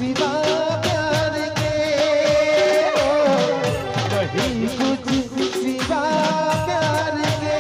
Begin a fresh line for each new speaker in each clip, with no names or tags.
सिवा प्यार के, नहीं कुछ सिवा प्यार के।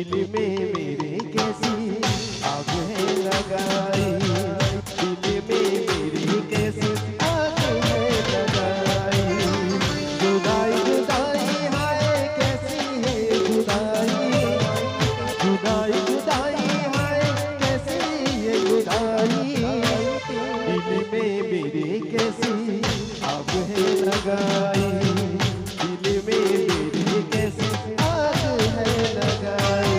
दिल में मेरे कैसी आग है लगाई, दिल में मेरे कैसी आग है लगाई। जुदाई जुदाई हाय कैसी है जुदाई, जुदाई जुदाई हाय कैसी है जुदाई। दिल में मेरे कैसी आग है लगाई, दिल में मेरे कैसी आग है लगाई।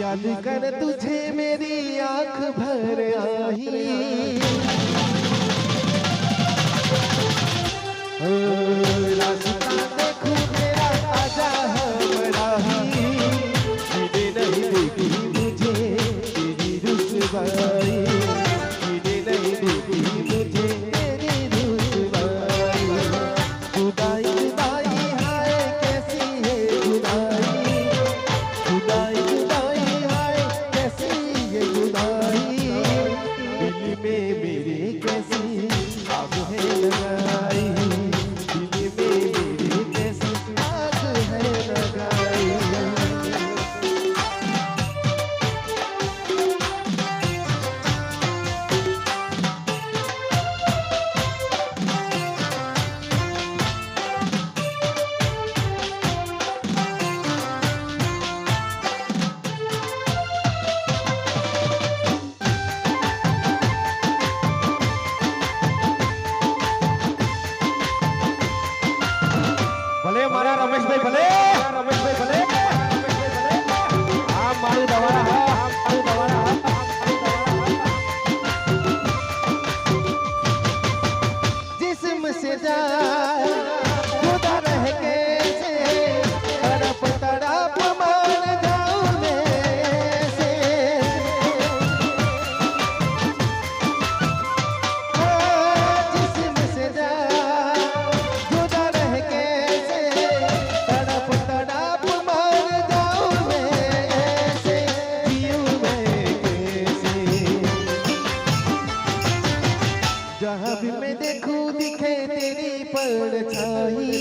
याद कर तुझे मेरी आंख भर आई, रास्ता देखूं तेरा आजा हमराही। जीने नहीं देगी मुझे तेरी रुसवाई, जीने नहीं देगी मुझे तेरी रुसवाई। जुदाई जुदाई हाय कैसी है जुदाई, जुदाई जुदाई हाय कैसी है जुदाई। दिल में मेरे कैसी आग है लगाई, दिल में मेरे कैसी आग है लगाई। ભલે મારા રમેશભાઈ ભલે, રમેશભાઈ ભલે, આ મારું દવારા હા, મારું દવારા હા, जिस्म से जाए जुदा रह के से तड़प तड़प मर जाऊं मैं से। जिस्म से जाए जुदा रह के से तड़प तड़प मर जाऊं मैं से। जीऊं मैं कैसे जहाँ भी मैं देखूं दिखे तेरी परछाई।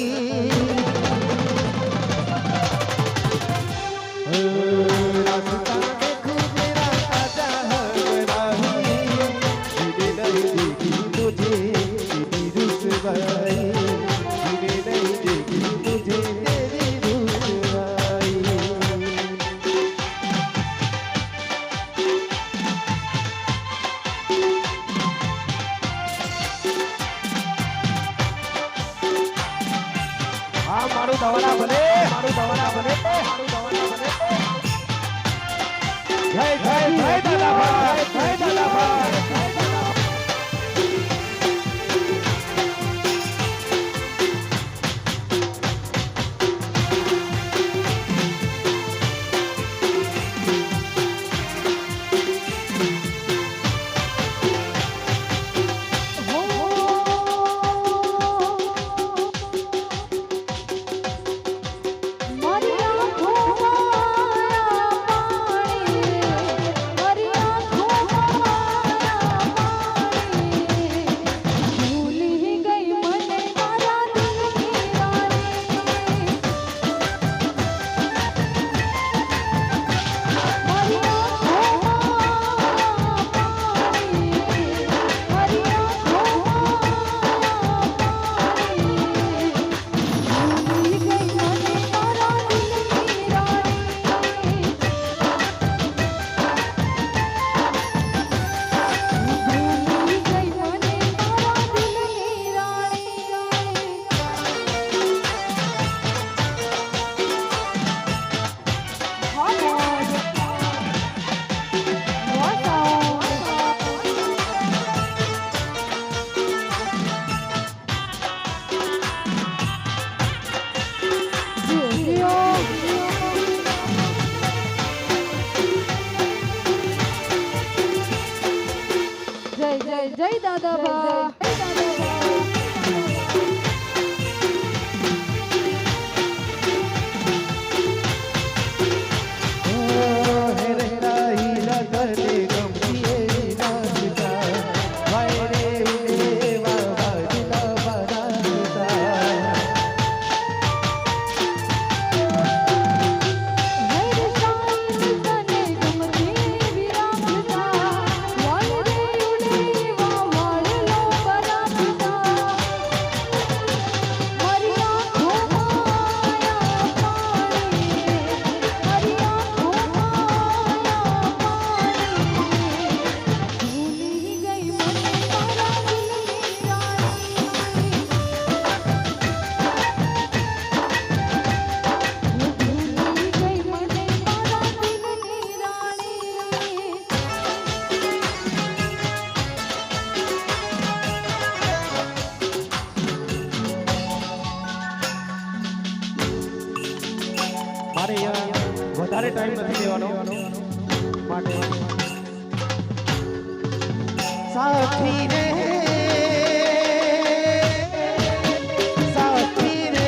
रास्ता देखूं तेरा आजा हमराही। जीने नहीं देगी मुझे तेरी रुसवाई, जीने नहीं देगी मुझे तेरी रुसवाई। આ મારું દવારા ભલે, મારું દવારા ભલે, મારું દવારા ભલે। જય જય જય દાદાભાઈ, જય દાદાભાઈ, જય દાદાભાઈ।
મારી આંખોમાં
મારે વધારે ટાઈમ નથી લેવાનો માટે સાથી રે સાથી રે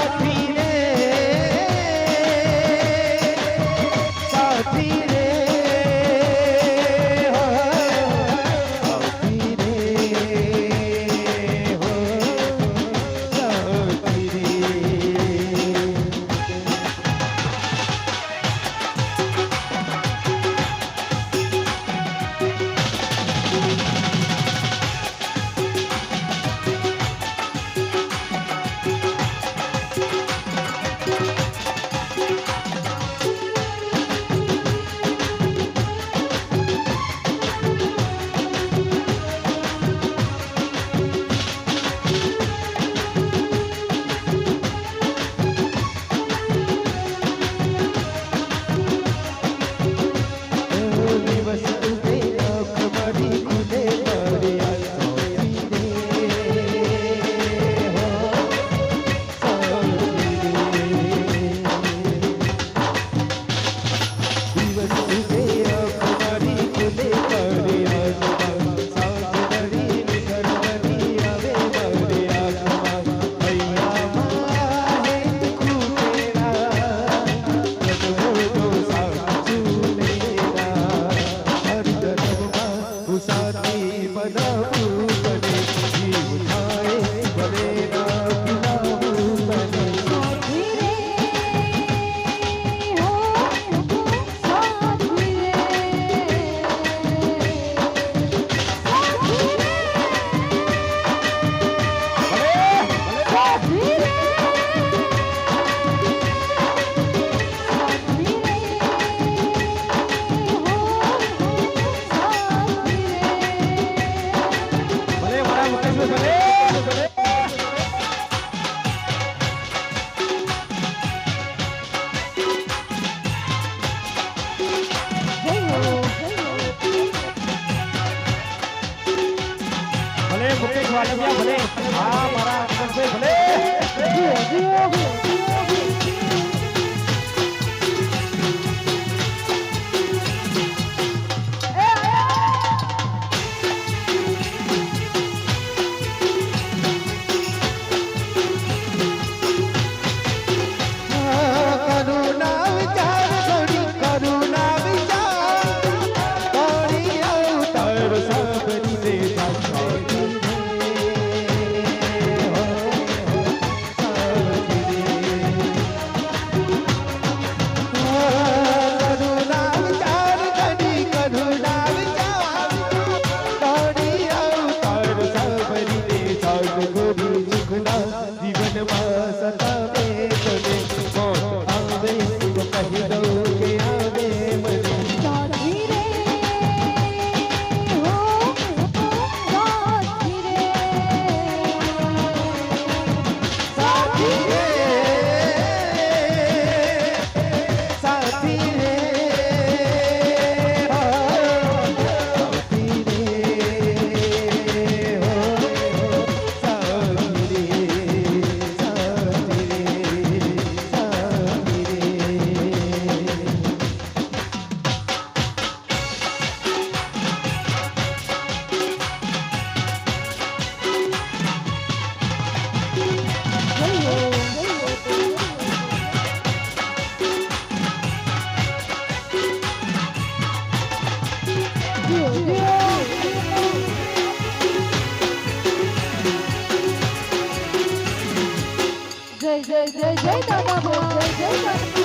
સાથી રે સાથી રે મુકેશ વાલમિયા ભલે હા મારા અંકલભાઈ ભલે
જય જય જય દાદા બોલ જય જય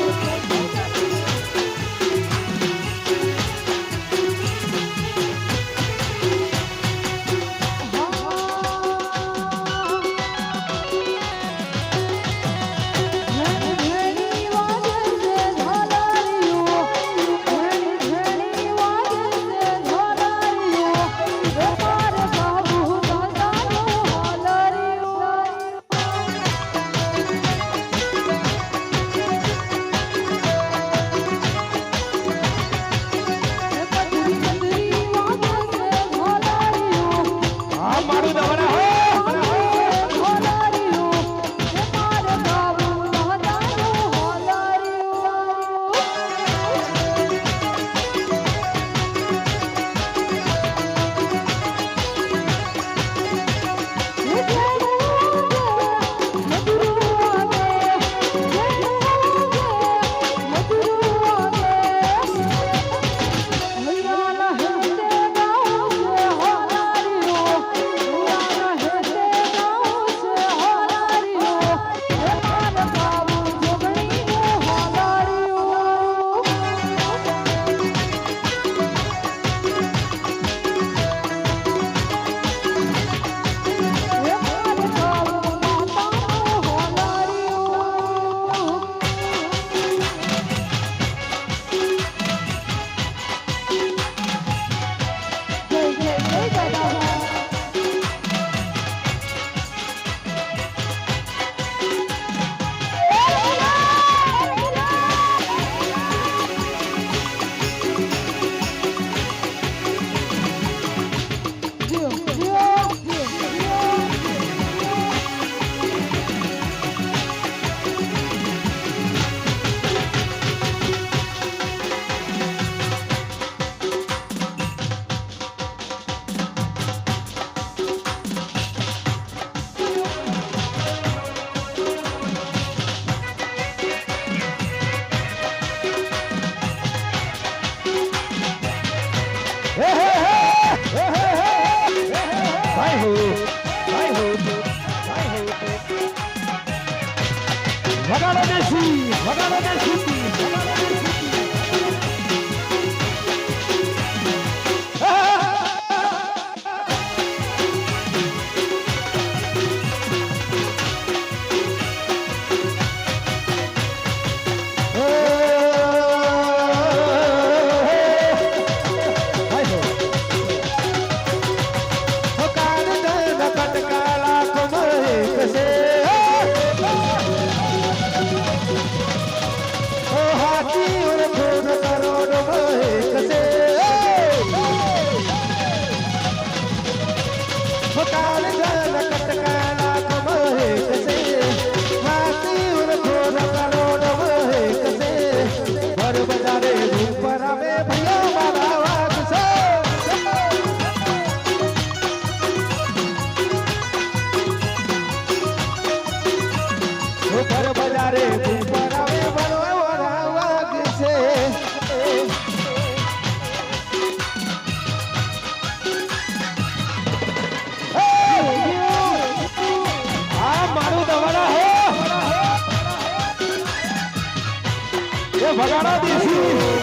ભગાડા દેશી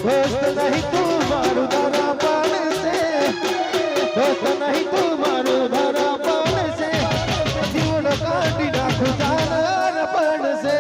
दोस्त नहीं तू मारू धरा पान से दोस्त नहीं तू मारू धरा पान से जीवन काटी नाखू जाना पण से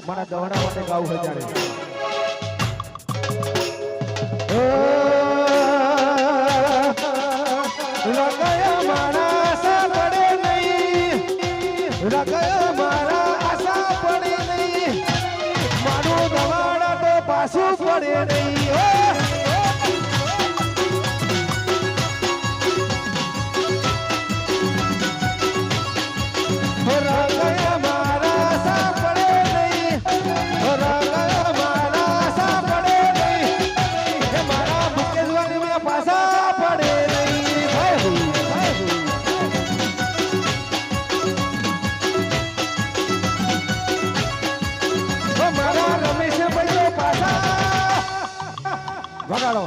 મારા દવાડા માટે ગાવું હજારે રગયા મારા આશા પડે નહીં રગયા મારા આશા પડે નહીં મારું દવાડા તો પાછું પડે નહીં વગાડો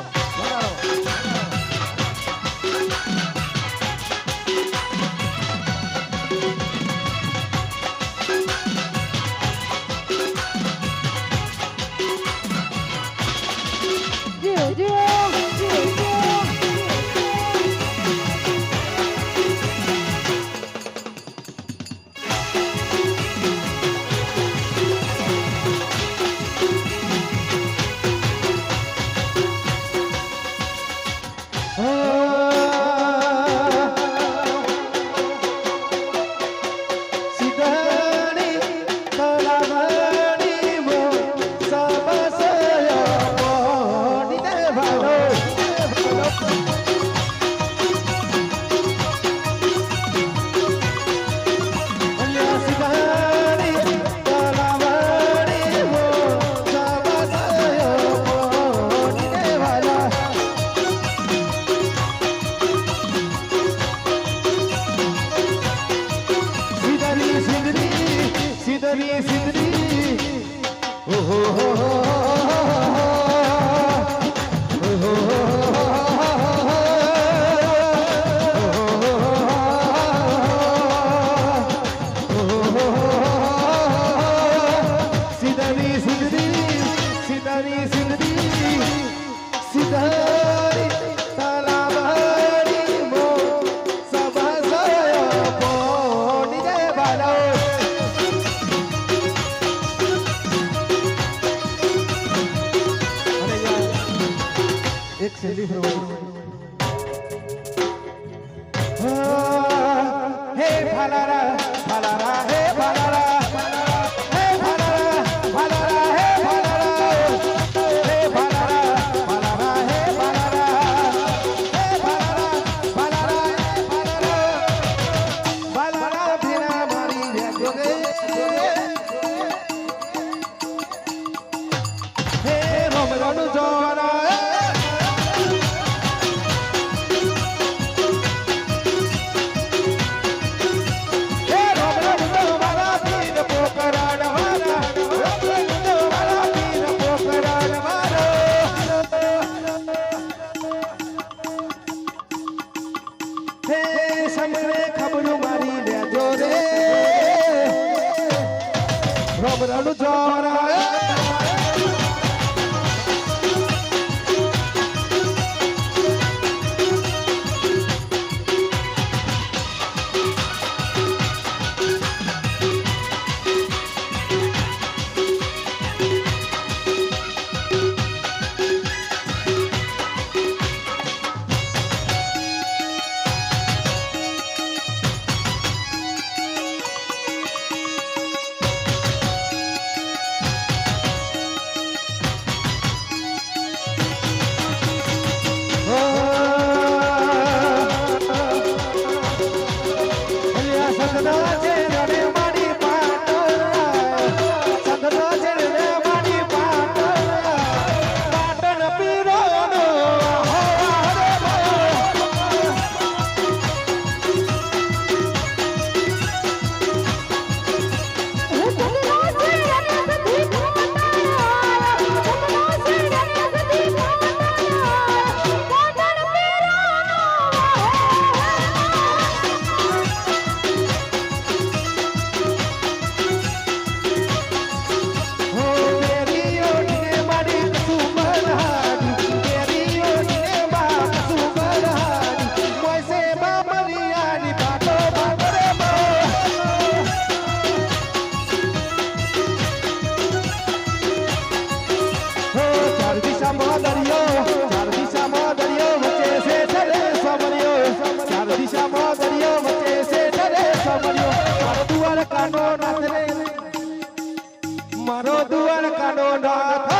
હે ફલારા ફલારા હે ફલારા હે ફલારા હે સમરે ખબરું મારી લેજો રે રબરડું ચોરાય મારો દુવાર કાનો નાથ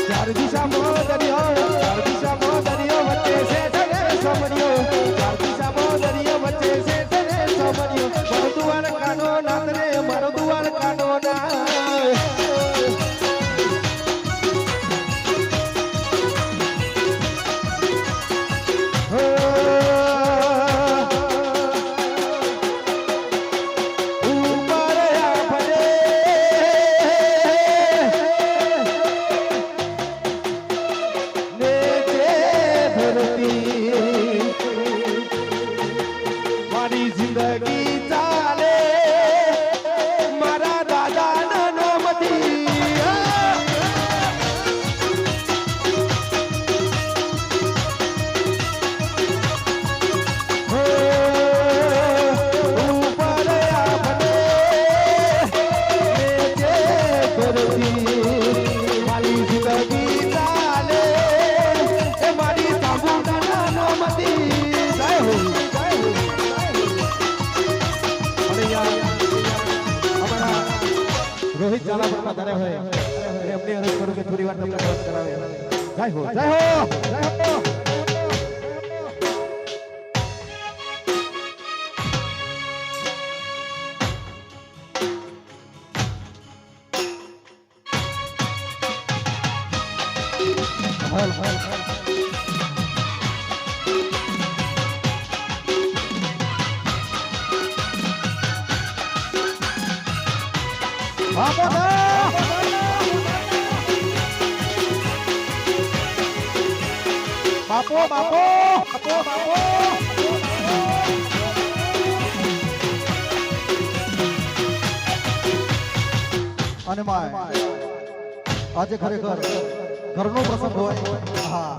ચાર દિશામાં દરિયો વચ્ચે છે ઠરે સમર્યો ચાર દિશામાં દરિયો વચ્ચે છે ઠરે સમર્યો મારો દુવાર કાનો નાથ રે મારો દુવાર કાનો નાથ મારી જિંદગી ચાલે મારા દાદાના નામથી ઉપર આપણે મારી જિંદગી ચાલે એ મારી સાબુના નામથી જય હો રોહિત ઝાલા પણ વધારે હોય એમને અરજ કરું કે થોડી વાર તમને વાત કરાવે જય હો જય હો જય હો હલ હલ બાપો બાપો બાપો બાપો અને માય આજે ખરેખર ઘરનો પ્રસંગ હોય હા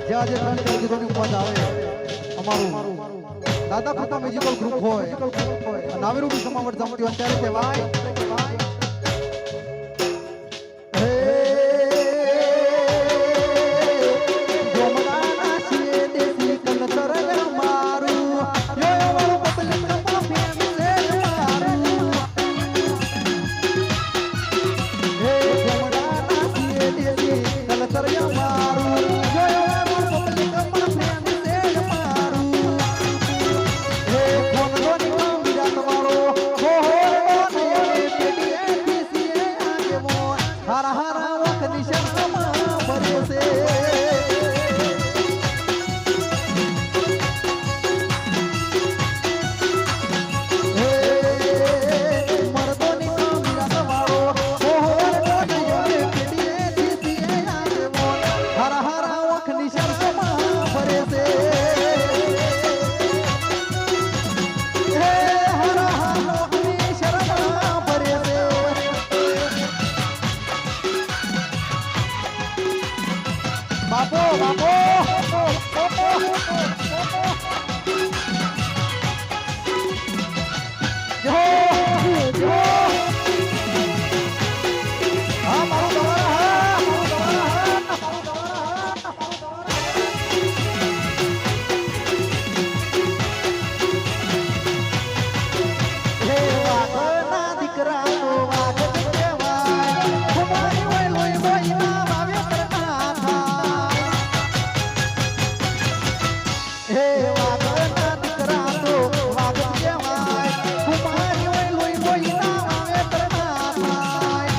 જે આજે ગીતોની ઉમદ આવે અમારું દાદા ખોટા મ્યુઝિકલ ગ્રુપ હોય નાવેરું બી સમાવટ જમતી હોય ત્યારે કહેવાય બાપો બાપો જો જો હા મારું દવારા હા મારું દવારા હે વાગના દીકરા તો વાગ કહેવાય ખુમારી હોય લોય બોઈના વાવે કરતા થા હે વાગના દીકરા તો વાગ કહેવાય ખુમારી હોય લોય બોઈના વાવે કરતા થાય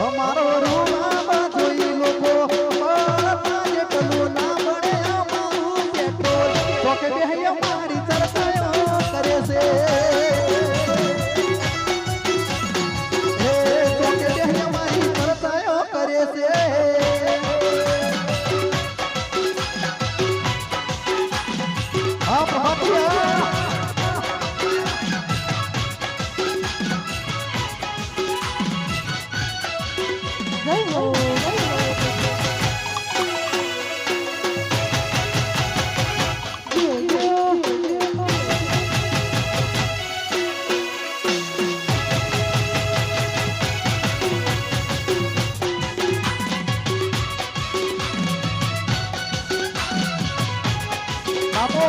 અમારો રૂમા જોઈ લોકો પણ કલું ના મળે અમારું પેટ્રોલ તો કે બે મારી ચર્ચાઓ કરે છે બાપો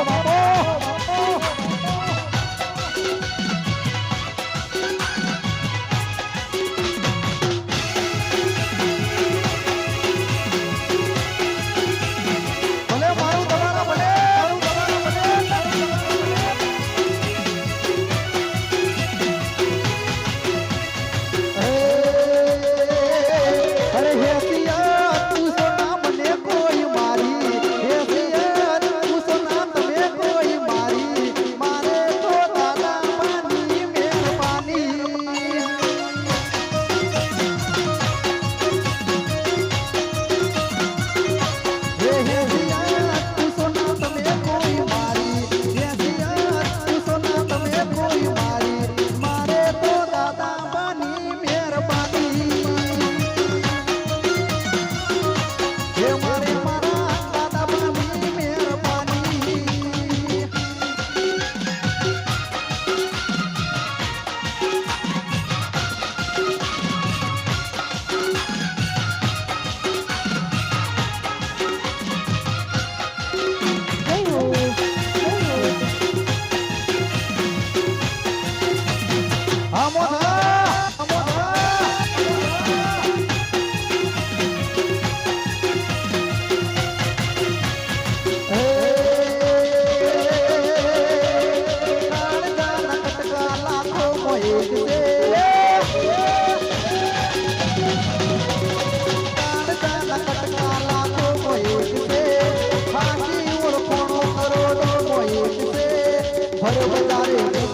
બાપો ભલે મારું દવારા ભલે મારું દવારા ભલે અરે હે પિયા તું સોના મને કોઈ મારી હે પિયા તું સોના તમે કોઈ મારી મારે તો દાદા પાની મહેરબાની હે હે પિયા તું સોના તમે કોઈ મારી હે પિયા તું સોના તમે કોઈ મારી મારે તો દાદા પાની મહેરબાની હે મારે મારા દાદા પાની મહેરબાની આમોદા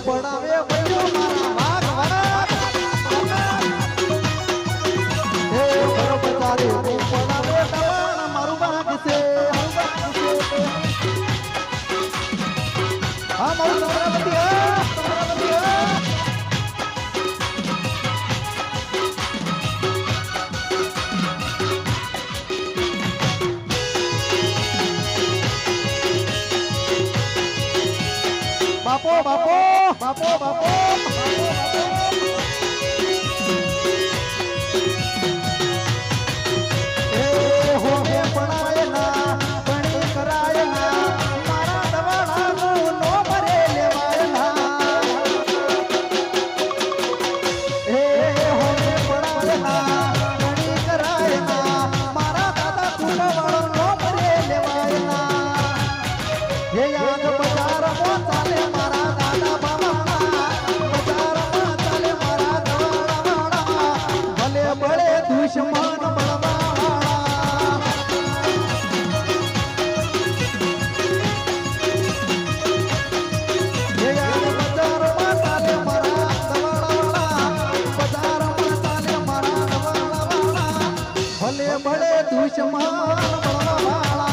પડાવે ભયો મારા વાઘ હે બરોબર તારે પડાવે દવાણા મારું વાઘ છે હા મારું દવારાપતિ હા બાપો બાપો બાપો બાપો એ હો હે પડાય ના પણી કરાય ના મારા દવાડાનું નો મરે લેવાય ના એ હો હે પડાય ના પણી કરાય ના મારા દાદા કુંડવાળો નો મરે લેવાય ના હે યાદ બજારમાં ચાલે મારા દાદા બાબા બજારમાં ચાલે મારા દવાડા ભલે ભલે દુશ્મન બળવાળા હે યાદ બજારમાં ચાલે મારા દવાડા બજારમાં ચાલે મારા દવાડા ભલે ભલે દુશ્મન બળવાળા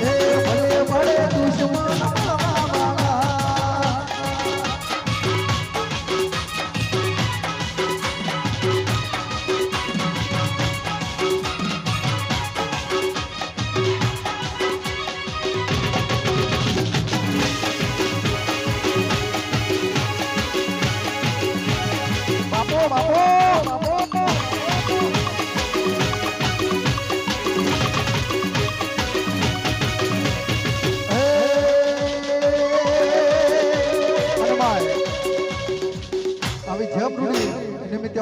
ભલે ભલે દુશ્મન બળવાળા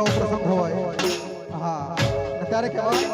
એવો પ્રસંગ હોય હા ત્યારે કહેવાય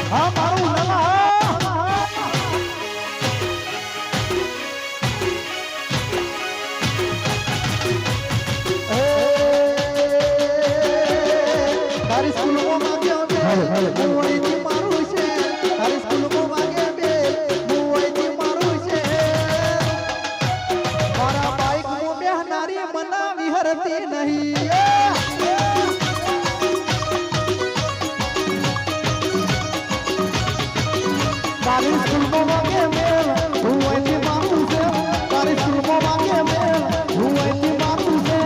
હા મારું તારી સ્કૂલમાં માગ્યો બે મુંબઈથી મારું છે તારી સ્કૂલમાં માગ્યો બે મુંબઈથી મારું છે મારા બાઈકમાં બેહનારી મના વિહરતી નહીં તારી સ્કૂલમાં વાગે મેલ હું અહીંથી મારું છે તારી સ્કૂલમાં વાગે મેલ હું અહીંથી મારું છે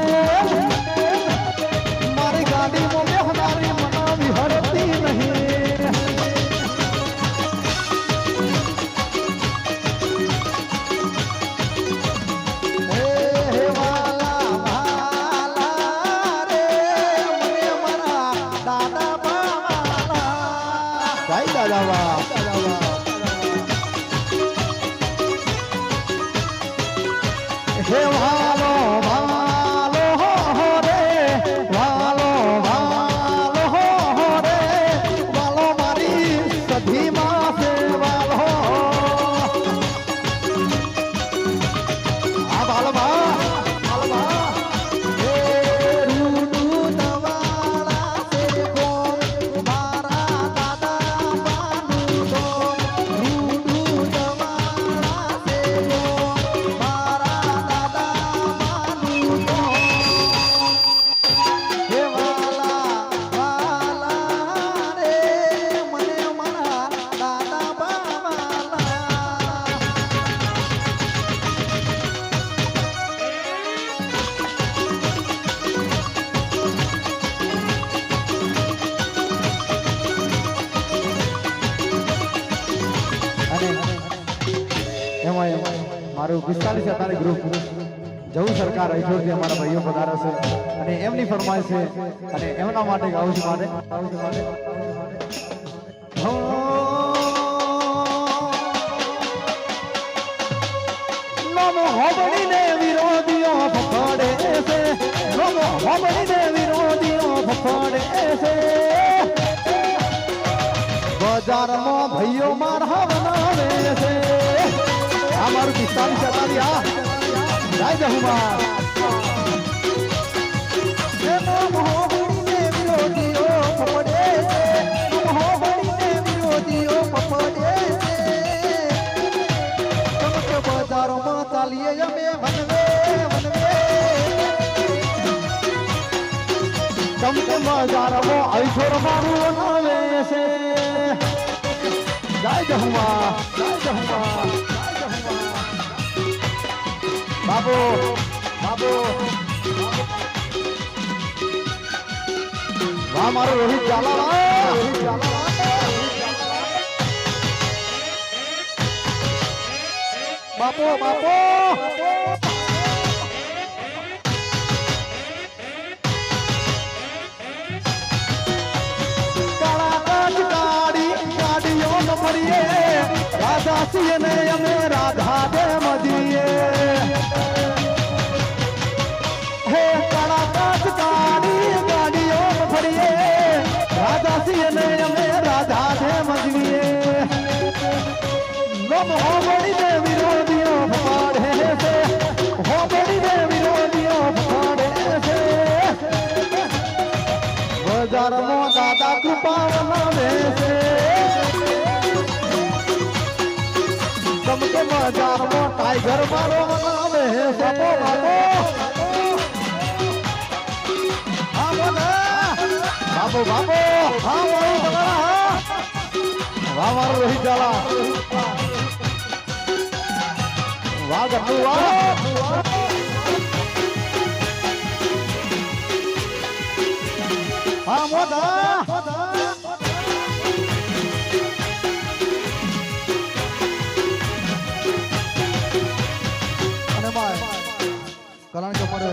મારી ગાડીમાં બેહનારી મના વિહરતી નહીં હે વાલા વાલા રે મને મારા દાદા બાવાલા જય દાદા બા હે વાલો વાલો હો રે વાલો વાલો હો રે વાલો મારી સધી માં છે વાલો આ વાલો બા હે રૂડુ દવાળા છે ગો મારા દાદા બાનું દો રૂડુ દવાળા છે ગો મારા હે વાલા વાલા રે મને મારા દાદા બાવાલા અને એમાં મારું 45 ગ્રુપ જવું સરકાર અહીંથી અમારા ભાઈઓ પધારે છે અને એમની ફરમાઈશ છે અને એમના માટે ગાઉં છું માટે નમો હોબળીને વિરોધીઓ ફફડે છે નમો હોબળીને વિરોધીઓ ફફડે છે બજારમાં ભાઈઓ મારા બનાવે છે આ મારું 45 આ જય જહુમા નમો હોબળીને વિરોધીઓ ફફડે છે નમો હોબળીને વિરોધીઓ ફફડે છે બજારોમાં ચાલીએ અમે વનવે વનવે તમકે બજારોમાં આઈછોર મારું બનાવે છે જય જહુમા જય જહુમા બાબુ બાબુ વાહ મારો રોહિત ઝાલા બાપો બાપો ગાડીઓ ફરીએ રાધા સિંહ ને અમે રાધા દે મદીએ બજારમાં ટાઈગર મારો બનાવે બાપો બાપો હા બોલે બાપો બાપો હા મારું તમારા વાહ મારું રોહિત ઝાલા વાહ ગટ્ટુ વાહ હા મોદા કારણ કે અમારે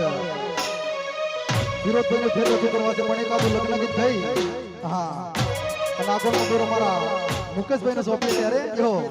વિરોધભાઈ ને ફેર રજૂ કરવા છે પણ એકાદું લગ્ન ગીત થઈ હા અને આગળનો ફેર અમારા મુકેશભાઈ ને સોંપીએ ત્યારે જો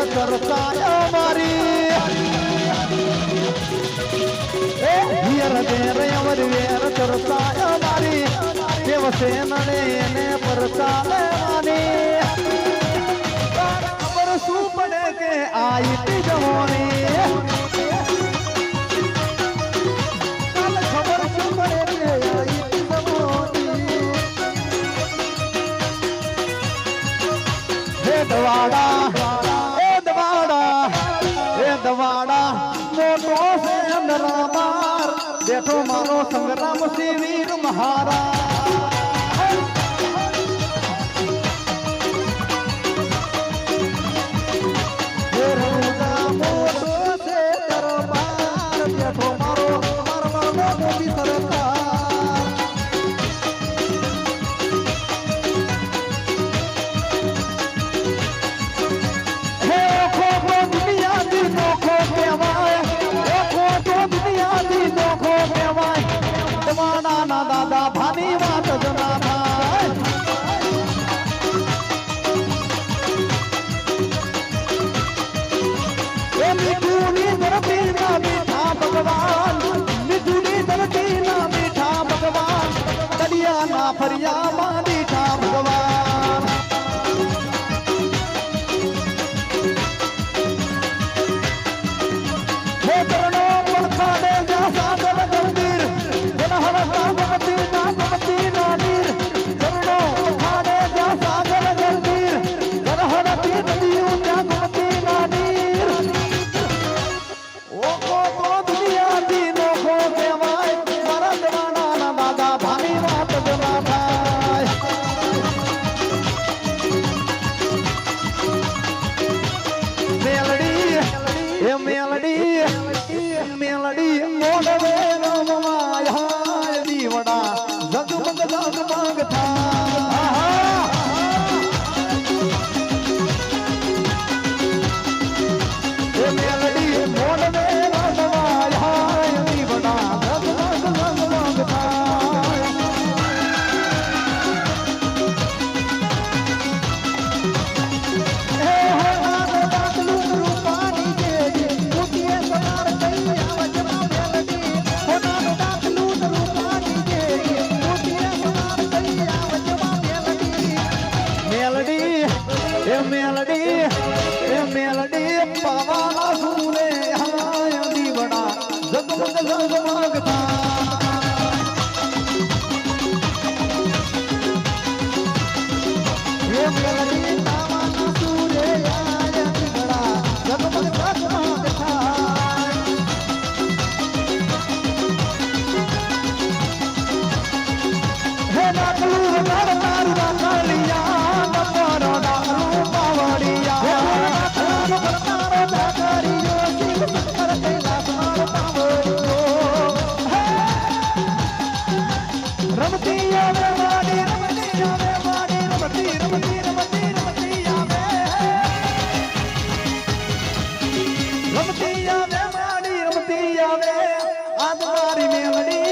કરતા અમારી કરતા અમારી દેવસેન એને પરતા લેવાની ખબર શું પડે કે આઈતી જવાની ખબર શું પડે કે આઈતી જવાની હે દવાડા દવાડા મોટો છે નરામાર બેઠો મારો સંગ્રામ શિવીર મહારાજ મોટો છે દરબાર બેઠો મારો મોટી સરકાર દાદા ભાની વાત જના થાય મીઠુની ધરતી ના મીઠા ભગવાન મીઠુની ધરતી ના મીઠા ભગવાન દરિયા ના ફરિયા માં મીઠા ભગવાન એ મેલડી મોડવે રમવાય દીવડા જગમગ જગમગ થાય એ મેલડી મોડવે રમવાય દીવડા જગમગ જગમગ થાય મેલડી પાવાના સુરે હાય દીવડા જગમગ જગમગ થાય મેલડી પાવાના સુરે હાય દીવડા જગમગ જગમગ થાય હે ડાકલું વગાડ તારું ડાકલિયા નમરો ડાકલું પાવડિયા રમતી આવે વાડી રમતી આવે વાડી રમતી રમતી રમતી રમતી આવે રમતી આવે વાડી રમતી આવે આજ મારી મેલડી